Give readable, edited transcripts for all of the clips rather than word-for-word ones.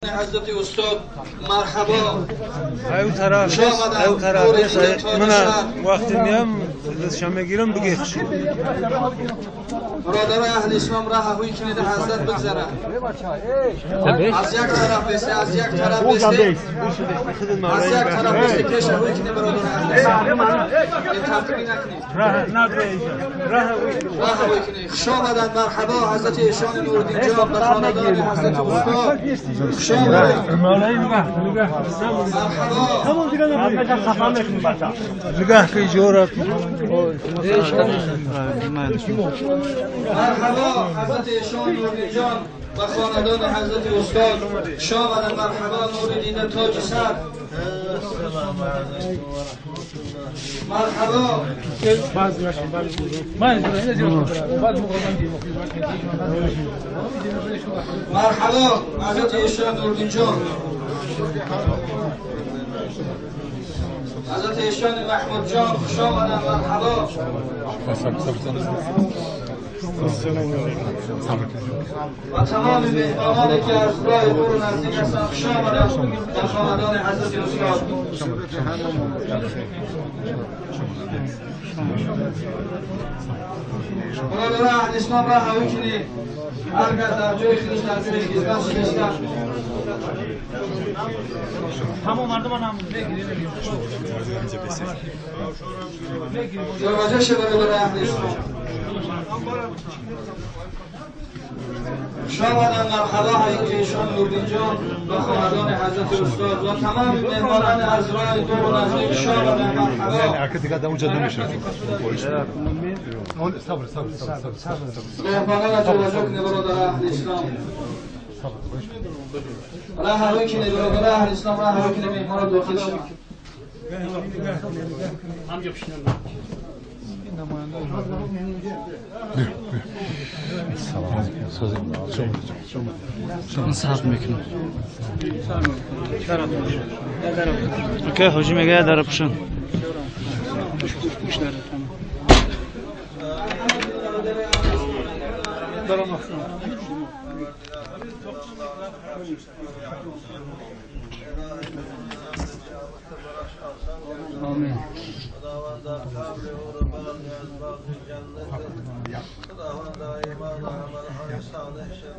حضرت استاد مرحبا. او طرف من وقتی میام دستشم میگیرم بگید برادر اهل اسلام راه هوی کنید حضرت بگذره. از یک طرف بسته، از یک طرف بسته، از یک طرف بسته پیش هوی کنید برادر اهل اسلام. این تفریقی نکنید، راه هوی کنید. خوش آمدن، مرحبا. حضرت ایشان نورالدین جان به خاندان حضرت استاد خوش آمدن. نگاه که جورت مرحبا حضرت ایشان نورالدین جان و خاندان حضرت استاد خوش آمدن. مرحبا نورالدین تاج سر. مرحبا مرحبا حضرت ایشان نورالدین جان، حضرت ایشان محمود جان خوش آمدن. مرحبا و تمام مهمانانی که از راه دور و نزدیک هستند خوش آمدن در خاندان حضرت استاد. برادر اهل اسلام را هوی کنید. هر کس در جای خویش در جای خدمت نشستند. تمام مردمان هم دروازه شه برادر اهل اسلام. خوش آمدن. مرحبا حضرت ایشان نورالدین جان و خاندان حضرت استاد و تمام مهمانان از راه دور و نزدیک خوش آمدن. مرحبا مهمانان را توجه کنید برادر اهل اسلام. راه هوی کنید برادر اهل اسلام، راه هوی کنید مهمان را داخل شد. صاحب میکنم اوکی حجی میگه در پشن آمین. خداوند قبر او را بغل از باغ جنت، خداوند ایمان و عملهای صالح شد،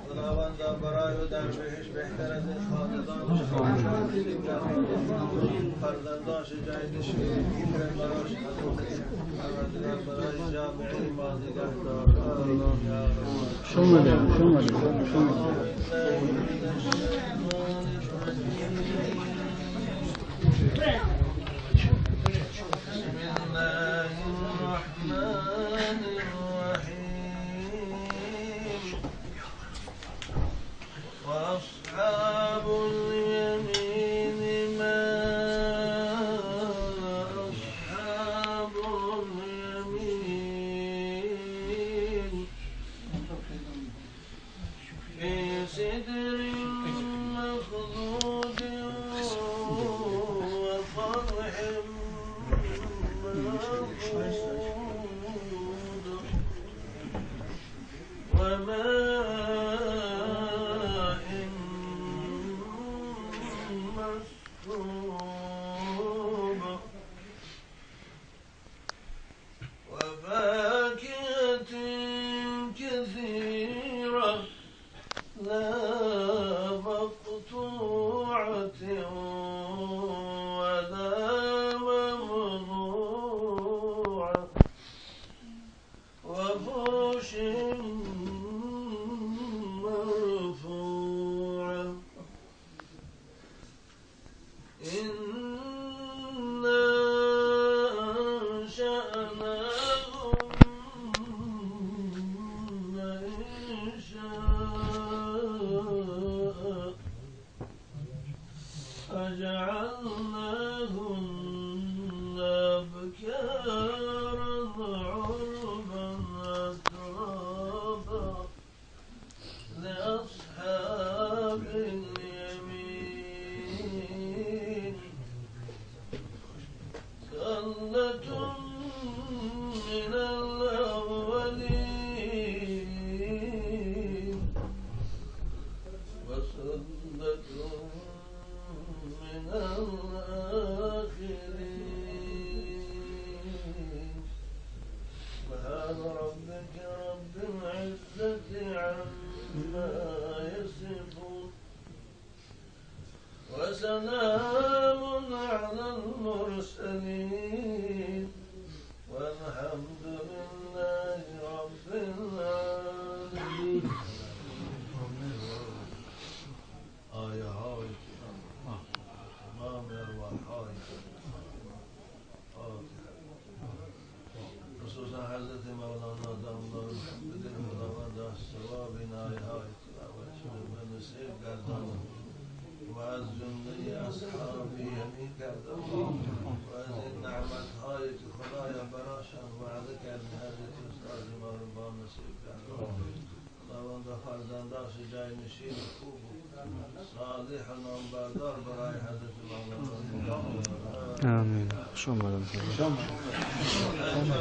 خداوند برای او در بهش بهتر از این خاندان فرزنداش جای نشین براش پروردگار برای جامعه ایمان نگهدار. شما وأصحاب اليمين ما أصحاب اليمين في سدر مخضود وفرح منضود وفاكهة كثيرة لا مقطوعة ولا ممنوعة وفرش مرفوعة. إنا أنشأناهن إنشاء ثلة من الآخرين سبحان ربك رب العزة عما يصفون وسلام على المرسلين والحمد لله رب العالمين. آیه های تمام ارواحهای خصوصا حضرت مولانا دامدار بدل خداوند از ثواب این آیه های تلاوت شده و نصیب گرداند و از جمله اصحابی یعنی کرده و از این نعمت هایی که خدایا براشان وعده کرده حضرت استاد ما رو با نصیب کرده خداوند فرزنداش جای نشین خوب صالح و نامبردار برای حضرت مولانا. آمین. شما رو شما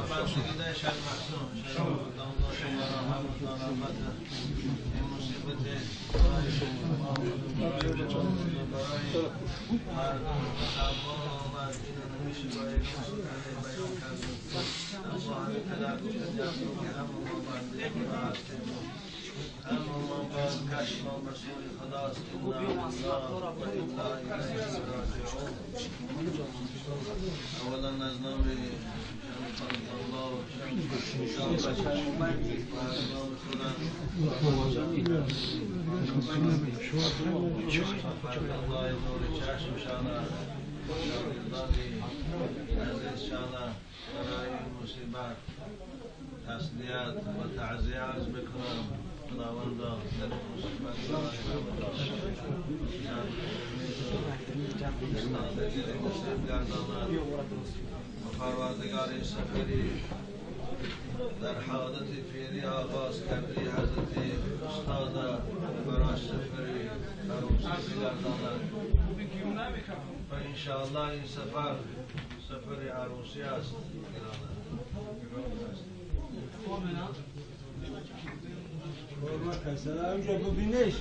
بخشیده شد محسون شما دامدار شما را حمدان رحمت این مصیبت برای مردم تمام از این نمیشه باید مسئله بیان کردن صاحب پدر گفتن یفتون که همه ما بنده خدا هستیم همه ما باز کشم و مسئول خداست انا الله و انا الیه راجعون. اولا از نام شمس الله و شمس الله نور چشم شانه شاگردانی عزیز شانه برای این مصیبت تسلیت و تعزیه عرض بکنم. خداوندا در مصیبت استادگی نصیب گرداند و پروردگار سفری در حالت پیری آغاز کردی حضرت استاد براش سفری عروسی بگرداند و انشاءالله این سفر عروسی است. سلام جو ببینش